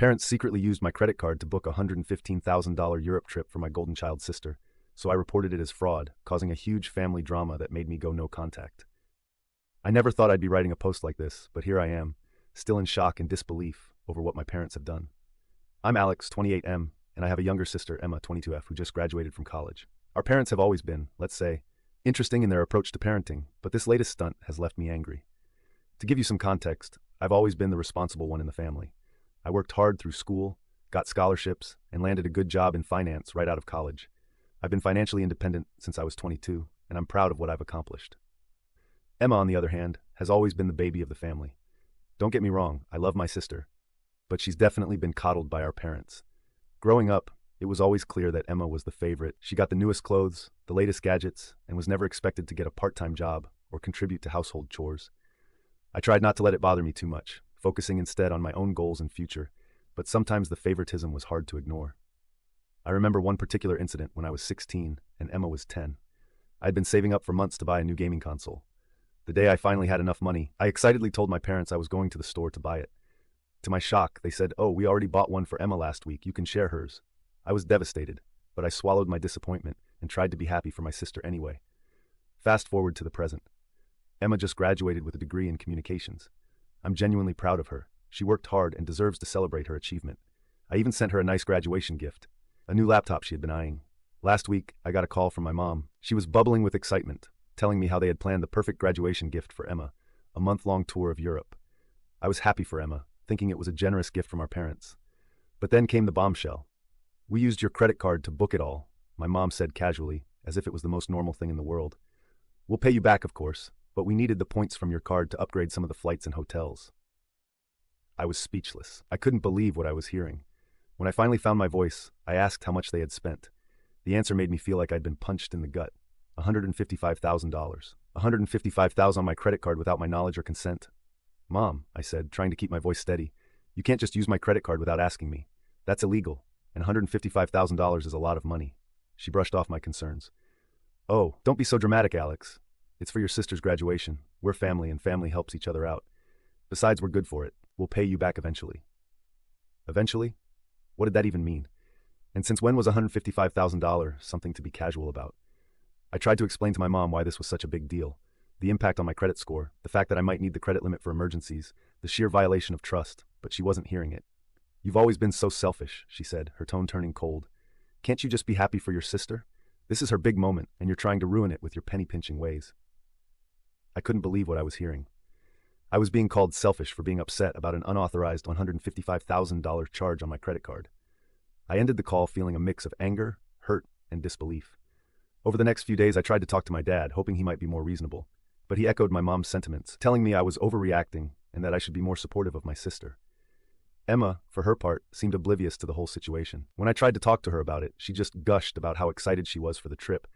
parents secretly used my credit card to book a $115,000 Europe trip for my golden child sister, so I reported it as fraud, causing a huge family drama that made me go no contact. I never thought I'd be writing a post like this, but here I am, still in shock and disbelief over what my parents have done. I'm Alex, 28M, and I have a younger sister, Emma, 22F, who just graduated from college. Our parents have always been, let's say, interesting in their approach to parenting, but this latest stunt has left me angry. To give you some context, I've always been the responsible one in the family. I worked hard through school, got scholarships, and landed a good job in finance right out of college. I've been financially independent since I was 22, and I'm proud of what I've accomplished. Emma, on the other hand, has always been the baby of the family. Don't get me wrong, I love my sister, but she's definitely been coddled by our parents. Growing up, it was always clear that Emma was the favorite. She got the newest clothes, the latest gadgets, and was never expected to get a part-time job or contribute to household chores. I tried not to let it bother me too much, focusing instead on my own goals and future, but sometimes the favoritism was hard to ignore. I remember one particular incident when I was 16 and Emma was 10. I had been saving up for months to buy a new gaming console. The day I finally had enough money, I excitedly told my parents I was going to the store to buy it. To my shock, they said, "Oh, we already bought one for Emma last week, you can share hers." I was devastated, but I swallowed my disappointment and tried to be happy for my sister anyway. Fast forward to the present. Emma just graduated with a degree in communications. I'm genuinely proud of her. She worked hard and deserves to celebrate her achievement. I even sent her a nice graduation gift, a new laptop she had been eyeing. Last week, I got a call from my mom. She was bubbling with excitement, telling me how they had planned the perfect graduation gift for Emma, a month-long tour of Europe. I was happy for Emma, thinking it was a generous gift from our parents. But then came the bombshell. "We used your credit card to book it all," my mom said casually, as if it was the most normal thing in the world. "We'll pay you back, of course, but we needed the points from your card to upgrade some of the flights and hotels." I was speechless. I couldn't believe what I was hearing. When I finally found my voice, I asked how much they had spent. The answer made me feel like I'd been punched in the gut. $155,000. $155,000 on my credit card without my knowledge or consent. "Mom," I said, trying to keep my voice steady, "you can't just use my credit card without asking me. That's illegal, and $155,000 is a lot of money." She brushed off my concerns. "Oh, don't be so dramatic, Alex. It's for your sister's graduation. We're family, and family helps each other out. Besides, we're good for it. We'll pay you back eventually." Eventually? What did that even mean? And since when was $155,000 something to be casual about? I tried to explain to my mom why this was such a big deal. The impact on my credit score, the fact that I might need the credit limit for emergencies, the sheer violation of trust, but she wasn't hearing it. "You've always been so selfish," she said, her tone turning cold. "Can't you just be happy for your sister? This is her big moment, and you're trying to ruin it with your penny-pinching ways." I couldn't believe what I was hearing. I was being called selfish for being upset about an unauthorized $155,000 charge on my credit card. I ended the call feeling a mix of anger, hurt, and disbelief. Over the next few days, I tried to talk to my dad, hoping he might be more reasonable, but he echoed my mom's sentiments, telling me I was overreacting and that I should be more supportive of my sister. Emma, for her part, seemed oblivious to the whole situation. When I tried to talk to her about it, she just gushed about how excited she was for the trip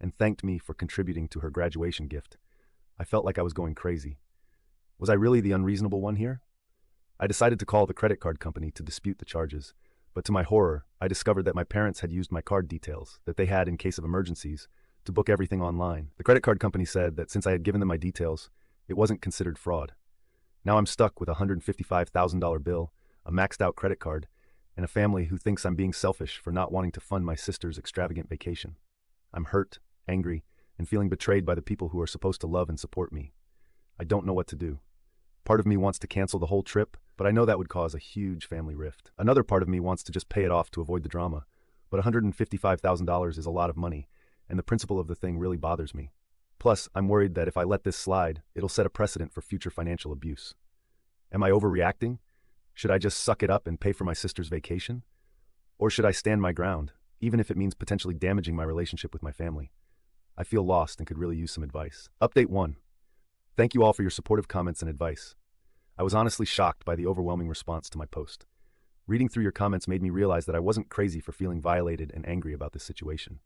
and thanked me for contributing to her graduation gift. I felt like I was going crazy. Was I really the unreasonable one here? I decided to call the credit card company to dispute the charges, but to my horror, I discovered that my parents had used my card details that they had in case of emergencies to book everything online. The credit card company said that since I had given them my details, it wasn't considered fraud. Now I'm stuck with a $155,000 bill, a maxed-out credit card, and a family who thinks I'm being selfish for not wanting to fund my sister's extravagant vacation. I'm hurt, angry, and feeling betrayed by the people who are supposed to love and support me. I don't know what to do. Part of me wants to cancel the whole trip, but I know that would cause a huge family rift. Another part of me wants to just pay it off to avoid the drama, but $155,000 is a lot of money, and the principle of the thing really bothers me. Plus, I'm worried that if I let this slide, it'll set a precedent for future financial abuse. Am I overreacting? Should I just suck it up and pay for my sister's vacation? Or should I stand my ground, even if it means potentially damaging my relationship with my family? I feel lost and could really use some advice. Update 1. Thank you all for your supportive comments and advice. I was honestly shocked by the overwhelming response to my post. Reading through your comments made me realize that I wasn't crazy for feeling violated and angry about this situation.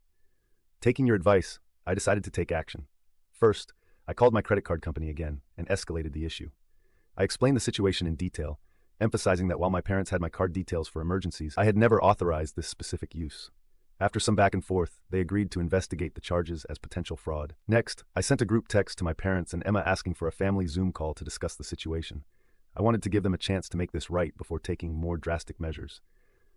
Taking your advice, I decided to take action. First, I called my credit card company again and escalated the issue. I explained the situation in detail, emphasizing that while my parents had my card details for emergencies, I had never authorized this specific use. After some back and forth, they agreed to investigate the charges as potential fraud. Next, I sent a group text to my parents and Emma asking for a family Zoom call to discuss the situation. I I wanted to give them a chance to make this right before taking more drastic measures.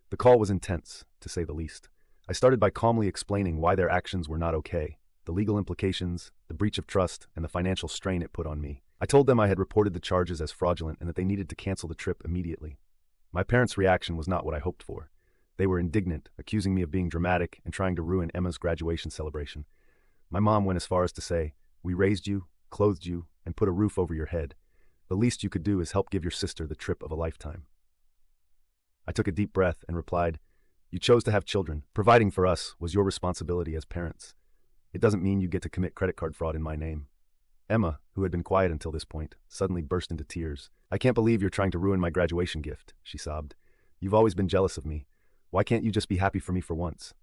The call was intense, to say the least. I started by calmly explaining why their actions were not okay, the legal implications, the breach of trust, and the financial strain it put on me. I told them I had reported the charges as fraudulent and that they needed to cancel the trip immediately. My parents' reaction was not what I hoped for. They were indignant, accusing me of being dramatic and trying to ruin Emma's graduation celebration. My mom went as far as to say, "We raised you, clothed you, and put a roof over your head. The least you could do is help give your sister the trip of a lifetime." I took a deep breath and replied, "You chose to have children. Providing for us was your responsibility as parents. It doesn't mean you get to commit credit card fraud in my name." Emma, who had been quiet until this point, suddenly burst into tears. "I can't believe you're trying to ruin my graduation gift," she sobbed. "You've always been jealous of me. Why can't you just be happy for me for once?"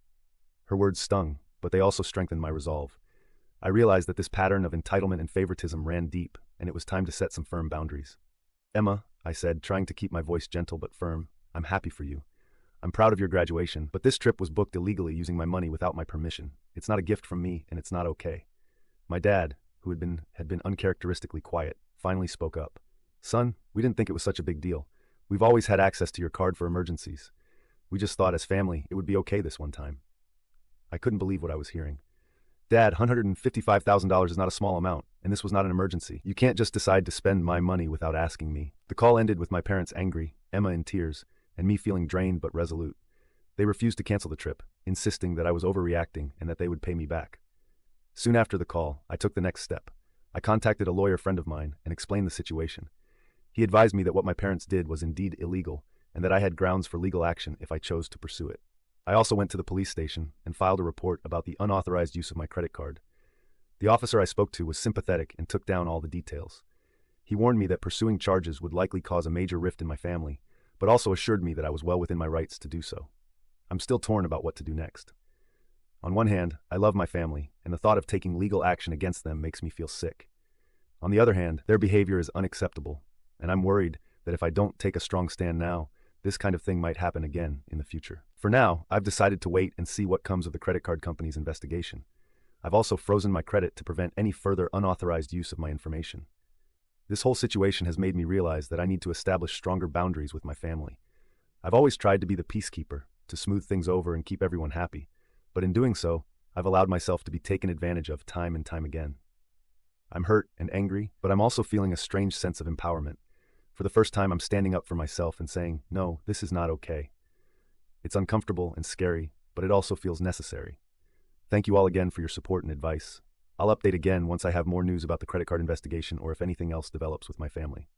Her words stung, but they also strengthened my resolve. I realized that this pattern of entitlement and favoritism ran deep, and it was time to set some firm boundaries. "Emma," I said, trying to keep my voice gentle but firm, "I'm happy for you. I'm proud of your graduation, but this trip was booked illegally using my money without my permission. It's not a gift from me, and it's not okay." My dad, who had been uncharacteristically quiet, finally spoke up. "Son, we didn't think it was such a big deal. We've always had access to your card for emergencies. We just thought as family it would be okay this one time." I couldn't believe what I was hearing. "Dad, $155,000 is not a small amount, and this was not an emergency. You can't just decide to spend my money without asking me." The call ended with my parents angry, Emma in tears, and me feeling drained but resolute. They refused to cancel the trip, insisting that I was overreacting and that they would pay me back. Soon after the call, I took the next step. I contacted a lawyer friend of mine and explained the situation. He advised me that what my parents did was indeed illegal and that I had grounds for legal action if I chose to pursue it. I also went to the police station and filed a report about the unauthorized use of my credit card. The officer I spoke to was sympathetic and took down all the details. He warned me that pursuing charges would likely cause a major rift in my family, but also assured me that I was well within my rights to do so. I'm still torn about what to do next. On one hand, I love my family, and the thought of taking legal action against them makes me feel sick. On the other hand, their behavior is unacceptable, and I'm worried that if I don't take a strong stand now, this kind of thing might happen again in the future. For now, I've decided to wait and see what comes of the credit card company's investigation. I've also frozen my credit to prevent any further unauthorized use of my information. This whole situation has made me realize that I need to establish stronger boundaries with my family. I've always tried to be the peacekeeper, to smooth things over and keep everyone happy, but in doing so, I've allowed myself to be taken advantage of time and time again. I'm hurt and angry, but I'm also feeling a strange sense of empowerment. For the first time, I'm standing up for myself and saying, "No, this is not okay." It's uncomfortable and scary, but it also feels necessary. Thank you all again for your support and advice. I'll update again once I have more news about the credit card investigation or if anything else develops with my family.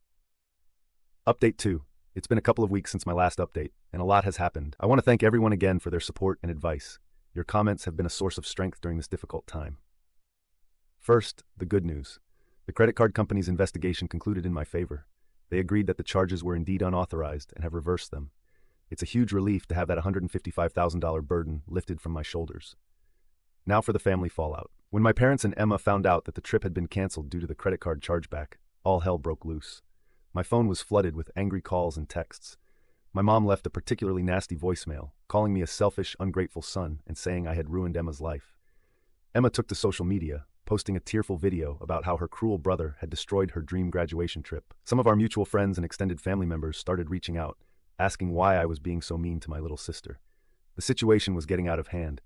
Update 2. It's been a couple of weeks since my last update, and a lot has happened. I want to thank everyone again for their support and advice. Your comments have been a source of strength during this difficult time. First, the good news. The credit card company's investigation concluded in my favor. They agreed that the charges were indeed unauthorized and have reversed them. It's a huge relief to have that $155,000 burden lifted from my shoulders. Now for the family fallout. When my parents and Emma found out that the trip had been canceled due to the credit card chargeback, all hell broke loose. My phone was flooded with angry calls and texts. My mom left a particularly nasty voicemail, calling me a selfish, ungrateful son and saying I had ruined Emma's life. Emma took to social media, posting a tearful video about how her cruel brother had destroyed her dream graduation trip. Some of our mutual friends and extended family members started reaching out, asking why I was being so mean to my little sister. The situation was getting out of hand,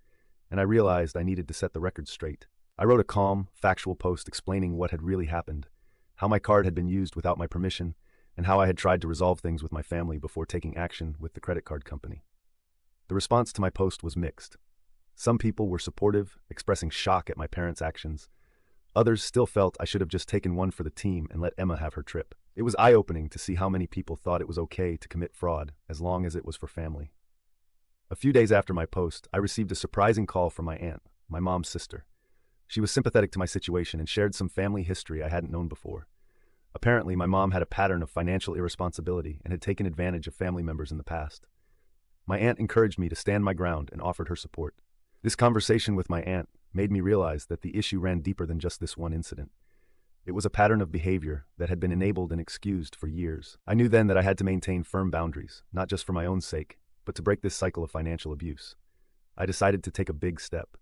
and I realized I needed to set the record straight. I wrote a calm, factual post explaining what had really happened, how my card had been used without my permission, and how I had tried to resolve things with my family before taking action with the credit card company. The response to my post was mixed. Some people were supportive, expressing shock at my parents' actions. Others still felt I should have just taken one for the team and let Emma have her trip. It was eye-opening to see how many people thought it was okay to commit fraud as long as it was for family. A few days after my post, I received a surprising call from my aunt, my mom's sister. She was sympathetic to my situation and shared some family history I hadn't known before. Apparently, my mom had a pattern of financial irresponsibility and had taken advantage of family members in the past. My aunt encouraged me to stand my ground and offered her support. This conversation with my aunt made me realize that the issue ran deeper than just this one incident. It was a pattern of behavior that had been enabled and excused for years. I knew then that I had to maintain firm boundaries, not just for my own sake, but to break this cycle of financial abuse. I decided to take a big step.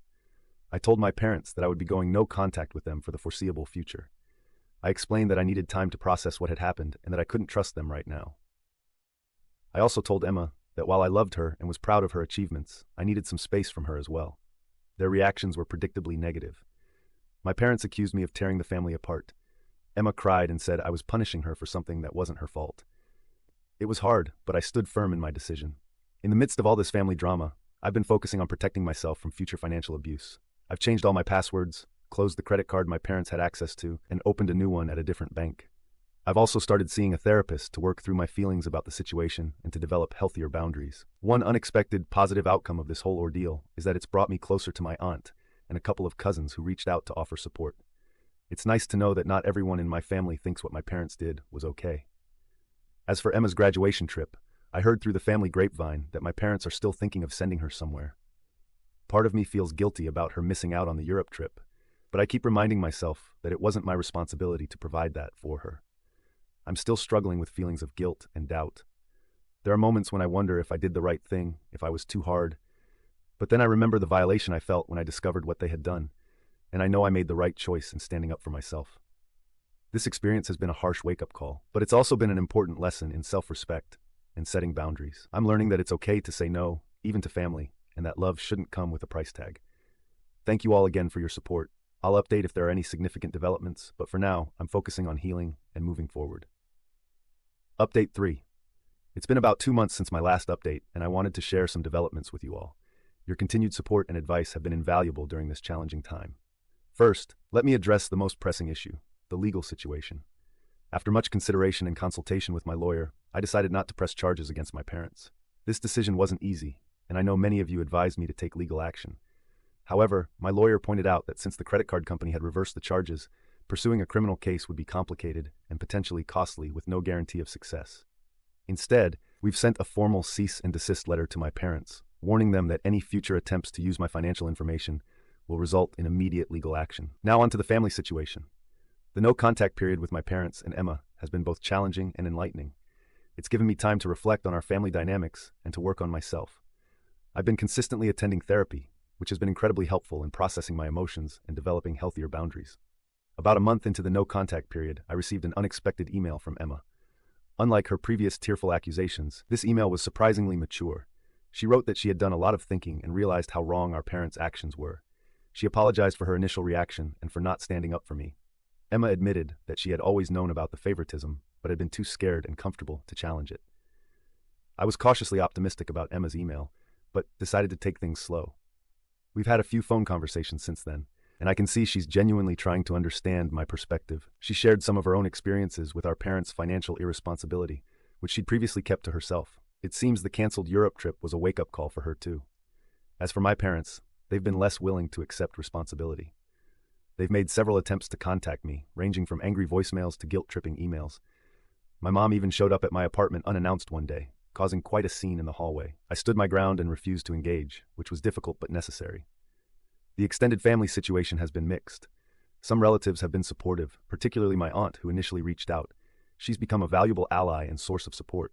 I told my parents that I would be going no contact with them for the foreseeable future. I explained that I needed time to process what had happened and that I couldn't trust them right now. I also told Emma that while I loved her and was proud of her achievements, I needed some space from her as well. Their reactions were predictably negative. My parents accused me of tearing the family apart. Emma cried and said I was punishing her for something that wasn't her fault. It was hard, but I stood firm in my decision. In the midst of all this family drama, I've been focusing on protecting myself from future financial abuse. I've changed all my passwords, closed the credit card my parents had access to, and opened a new one at a different bank. I've also started seeing a therapist to work through my feelings about the situation and to develop healthier boundaries. One unexpected positive outcome of this whole ordeal is that it's brought me closer to my aunt and a couple of cousins who reached out to offer support. It's nice to know that not everyone in my family thinks what my parents did was okay. As for Emma's graduation trip, I heard through the family grapevine that my parents are still thinking of sending her somewhere. Part of me feels guilty about her missing out on the Europe trip, but I keep reminding myself that it wasn't my responsibility to provide that for her. I'm still struggling with feelings of guilt and doubt. There are moments when I wonder if I did the right thing, if I was too hard. But then I remember the violation I felt when I discovered what they had done, and I know I made the right choice in standing up for myself. This experience has been a harsh wake-up call, but it's also been an important lesson in self-respect and setting boundaries. I'm learning that it's okay to say no, even to family, and that love shouldn't come with a price tag. Thank you all again for your support. I'll update if there are any significant developments, but for now, I'm focusing on healing and moving forward. Update 3. It's been about 2 months since my last update, and I wanted to share some developments with you all. Your continued support and advice have been invaluable during this challenging time. First, let me address the most pressing issue, the legal situation. After much consideration and consultation with my lawyer, I decided not to press charges against my parents. This decision wasn't easy, and I know many of you advised me to take legal action. However, my lawyer pointed out that since the credit card company had reversed the charges, pursuing a criminal case would be complicated and potentially costly with no guarantee of success. Instead, we've sent a formal cease and desist letter to my parents, warning them that any future attempts to use my financial information will result in immediate legal action. Now on to the family situation. The no-contact period with my parents and Emma has been both challenging and enlightening. It's given me time to reflect on our family dynamics and to work on myself. I've been consistently attending therapy, which has been incredibly helpful in processing my emotions and developing healthier boundaries. About a month into the no-contact period, I received an unexpected email from Emma. Unlike her previous tearful accusations, this email was surprisingly mature. She wrote that she had done a lot of thinking and realized how wrong our parents' actions were. She apologized for her initial reaction and for not standing up for me. Emma admitted that she had always known about the favoritism, but had been too scared and comfortable to challenge it. I was cautiously optimistic about Emma's email, but decided to take things slow. We've had a few phone conversations since then, and I can see she's genuinely trying to understand my perspective. She shared some of her own experiences with our parents' financial irresponsibility, which she'd previously kept to herself. It seems the canceled Europe trip was a wake-up call for her too. As for my parents, they've been less willing to accept responsibility. They've made several attempts to contact me, ranging from angry voicemails to guilt-tripping emails. My mom even showed up at my apartment unannounced one day, causing quite a scene in the hallway. I stood my ground and refused to engage, which was difficult but necessary. The extended family situation has been mixed. Some relatives have been supportive, particularly my aunt who initially reached out. She's become a valuable ally and source of support.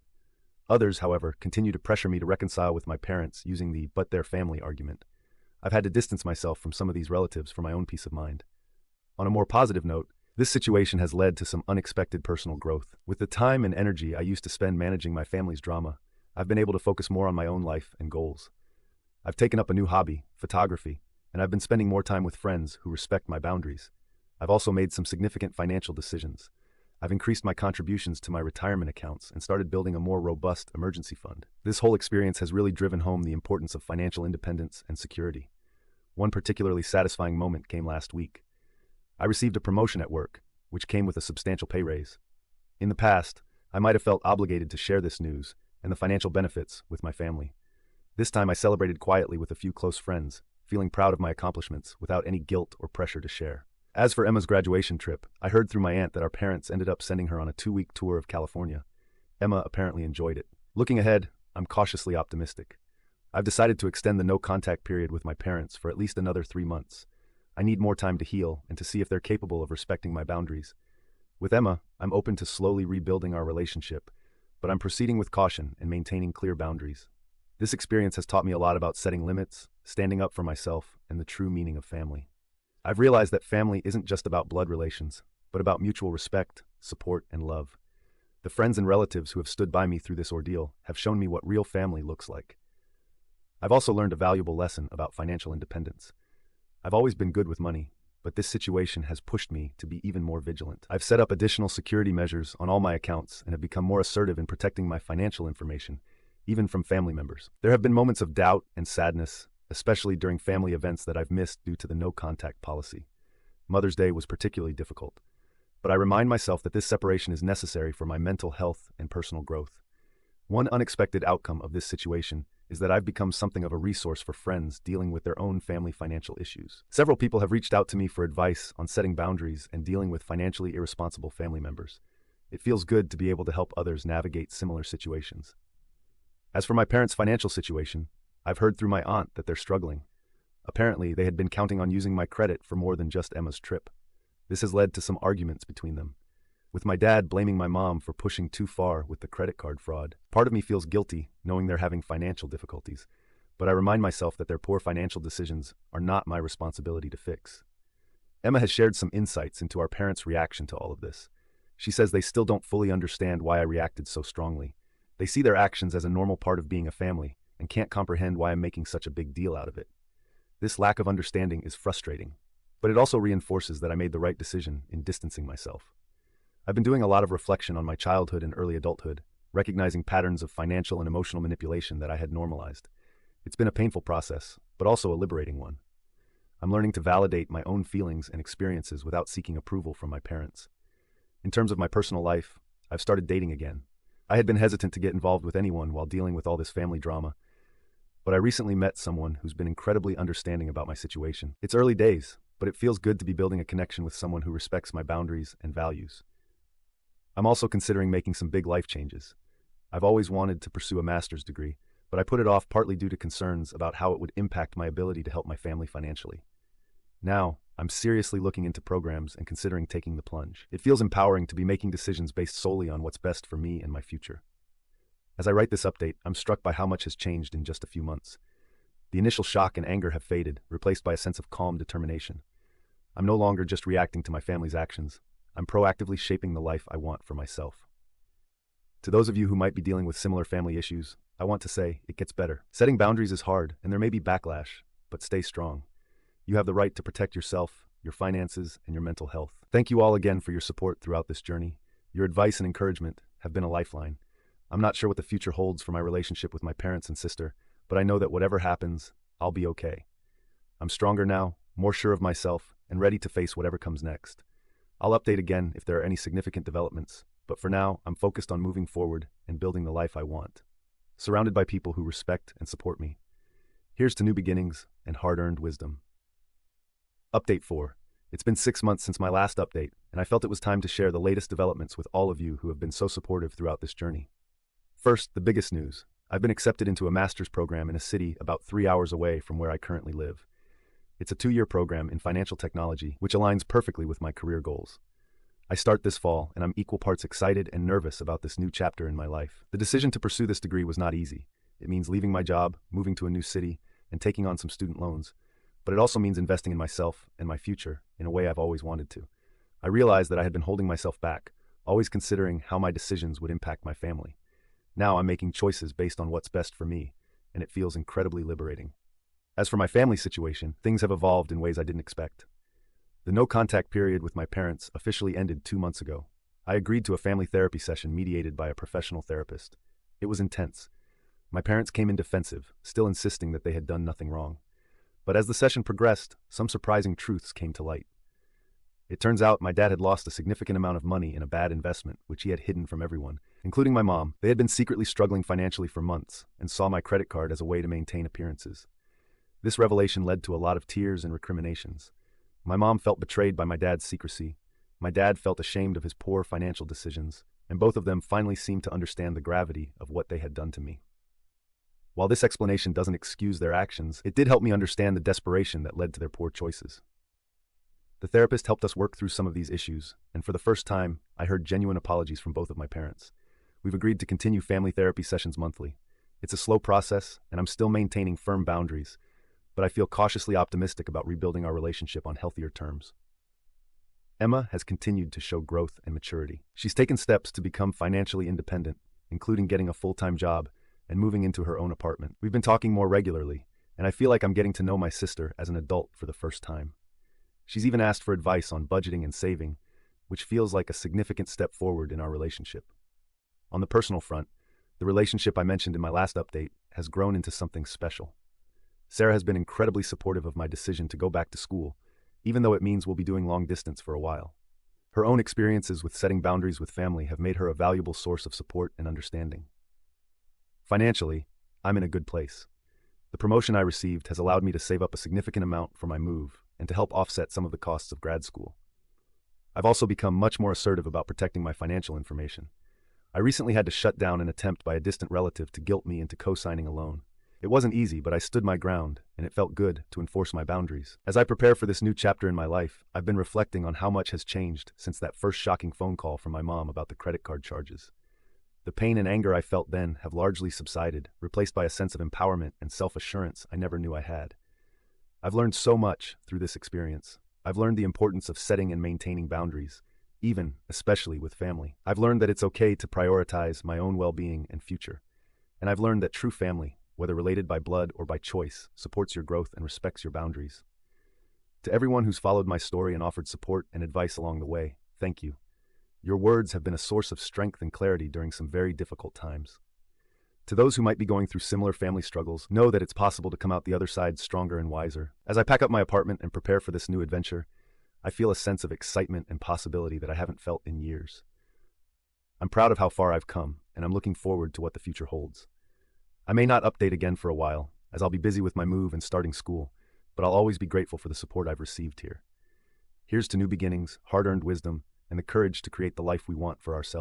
Others, however, continue to pressure me to reconcile with my parents using the "but their family" argument. I've had to distance myself from some of these relatives for my own peace of mind. On a more positive note, this situation has led to some unexpected personal growth. With the time and energy I used to spend managing my family's drama, I've been able to focus more on my own life and goals. I've taken up a new hobby, photography, and I've been spending more time with friends who respect my boundaries. I've also made some significant financial decisions. I've increased my contributions to my retirement accounts and started building a more robust emergency fund. This whole experience has really driven home the importance of financial independence and security. One particularly satisfying moment came last week. I received a promotion at work, which came with a substantial pay raise. In the past, I might have felt obligated to share this news and the financial benefits with my family. This time I celebrated quietly with a few close friends, feeling proud of my accomplishments without any guilt or pressure to share. As for Emma's graduation trip, I heard through my aunt that our parents ended up sending her on a 2-week tour of California. Emma apparently enjoyed it. Looking ahead, I'm cautiously optimistic. I've decided to extend the no-contact period with my parents for at least another 3 months. I need more time to heal and to see if they're capable of respecting my boundaries. With Emma, I'm open to slowly rebuilding our relationship, but I'm proceeding with caution and maintaining clear boundaries. This experience has taught me a lot about setting limits, standing up for myself, and the true meaning of family. I've realized that family isn't just about blood relations. but about mutual respect, support, and love. The friends and relatives who have stood by me through this ordeal have shown me what real family looks like. I've also learned a valuable lesson about financial independence. I've always been good with money, but this situation has pushed me to be even more vigilant. I've set up additional security measures on all my accounts and have become more assertive in protecting my financial information, even from family members. There have been moments of doubt and sadness, especially during family events that I've missed due to the no-contact policy. Mother's Day was particularly difficult, but I remind myself that this separation is necessary for my mental health and personal growth. One unexpected outcome of this situation is that I've become something of a resource for friends dealing with their own family financial issues. Several people have reached out to me for advice on setting boundaries and dealing with financially irresponsible family members. It feels good to be able to help others navigate similar situations. As for my parents' financial situation, I've heard through my aunt that they're struggling. Apparently, they had been counting on using my credit for more than just Emma's trip. This has led to some arguments between them, with my dad blaming my mom for pushing too far with the credit card fraud. Part of me feels guilty knowing they're having financial difficulties, but I remind myself that their poor financial decisions are not my responsibility to fix. Emma has shared some insights into our parents' reaction to all of this. She says they still don't fully understand why I reacted so strongly. They see their actions as a normal part of being a family and can't comprehend why I'm making such a big deal out of it. This lack of understanding is frustrating, but it also reinforces that I made the right decision in distancing myself. I've been doing a lot of reflection on my childhood and early adulthood, recognizing patterns of financial and emotional manipulation that I had normalized. It's been a painful process, but also a liberating one. I'm learning to validate my own feelings and experiences without seeking approval from my parents. In terms of my personal life, I've started dating again. I had been hesitant to get involved with anyone while dealing with all this family drama, but I recently met someone who's been incredibly understanding about my situation. It's early days, but it feels good to be building a connection with someone who respects my boundaries and values. I'm also considering making some big life changes. I've always wanted to pursue a master's degree, but I put it off partly due to concerns about how it would impact my ability to help my family financially. Now, I'm seriously looking into programs and considering taking the plunge. It feels empowering to be making decisions based solely on what's best for me and my future. As I write this update, I'm struck by how much has changed in just a few months. The initial shock and anger have faded, replaced by a sense of calm determination. I'm no longer just reacting to my family's actions. I'm proactively shaping the life I want for myself. To those of you who might be dealing with similar family issues, I want to say it gets better. Setting boundaries is hard, and there may be backlash, but stay strong. You have the right to protect yourself, your finances, and your mental health. Thank you all again for your support throughout this journey. Your advice and encouragement have been a lifeline. I'm not sure what the future holds for my relationship with my parents and sister, but I know that whatever happens, I'll be okay. I'm stronger now, more sure of myself, and ready to face whatever comes next. I'll update again if there are any significant developments, but for now, I'm focused on moving forward and building the life I want, surrounded by people who respect and support me. Here's to new beginnings and hard-earned wisdom. Update 4. It's been 6 months since my last update, and I felt it was time to share the latest developments with all of you who have been so supportive throughout this journey. First, the biggest news. I've been accepted into a master's program in a city about 3 hours away from where I currently live. It's a 2-year program in financial technology, which aligns perfectly with my career goals. I start this fall, and I'm equal parts excited and nervous about this new chapter in my life. The decision to pursue this degree was not easy. It means leaving my job, moving to a new city, and taking on some student loans. But it also means investing in myself and my future in a way I've always wanted to. I realized that I had been holding myself back, always considering how my decisions would impact my family. Now I'm making choices based on what's best for me, and it feels incredibly liberating. As for my family situation, things have evolved in ways I didn't expect. The no-contact period with my parents officially ended 2 months ago. I agreed to a family therapy session mediated by a professional therapist. It was intense. My parents came in defensive, still insisting that they had done nothing wrong. But as the session progressed, some surprising truths came to light. It turns out my dad had lost a significant amount of money in a bad investment, which he had hidden from everyone, including my mom. They had been secretly struggling financially for months and saw my credit card as a way to maintain appearances. This revelation led to a lot of tears and recriminations. My mom felt betrayed by my dad's secrecy. My dad felt ashamed of his poor financial decisions, and both of them finally seemed to understand the gravity of what they had done to me. While this explanation doesn't excuse their actions, it did help me understand the desperation that led to their poor choices. The therapist helped us work through some of these issues, and for the first time, I heard genuine apologies from both of my parents. We've agreed to continue family therapy sessions monthly. It's a slow process, and I'm still maintaining firm boundaries, but I feel cautiously optimistic about rebuilding our relationship on healthier terms. Emma has continued to show growth and maturity. She's taken steps to become financially independent, including getting a full-time job and moving into her own apartment. We've been talking more regularly, and I feel like I'm getting to know my sister as an adult for the first time. She's even asked for advice on budgeting and saving, which feels like a significant step forward in our relationship. On the personal front, the relationship I mentioned in my last update has grown into something special. Sarah has been incredibly supportive of my decision to go back to school, even though it means we'll be doing long distance for a while. Her own experiences with setting boundaries with family have made her a valuable source of support and understanding. Financially, I'm in a good place. The promotion I received has allowed me to save up a significant amount for my move and to help offset some of the costs of grad school. I've also become much more assertive about protecting my financial information. I recently had to shut down an attempt by a distant relative to guilt me into co-signing a loan. It wasn't easy, but I stood my ground, and it felt good to enforce my boundaries. As I prepare for this new chapter in my life, I've been reflecting on how much has changed since that first shocking phone call from my mom about the credit card charges. The pain and anger I felt then have largely subsided, replaced by a sense of empowerment and self-assurance I never knew I had. I've learned so much through this experience. I've learned the importance of setting and maintaining boundaries, especially with family. I've learned that it's okay to prioritize my own well-being and future. And I've learned that true family, whether related by blood or by choice, supports your growth and respects your boundaries. To everyone who's followed my story and offered support and advice along the way, thank you. Your words have been a source of strength and clarity during some very difficult times. To those who might be going through similar family struggles, know that it's possible to come out the other side stronger and wiser. As I pack up my apartment and prepare for this new adventure, I feel a sense of excitement and possibility that I haven't felt in years. I'm proud of how far I've come, and I'm looking forward to what the future holds. I may not update again for a while, as I'll be busy with my move and starting school, but I'll always be grateful for the support I've received here. Here's to new beginnings, hard-earned wisdom, and the courage to create the life we want for ourselves.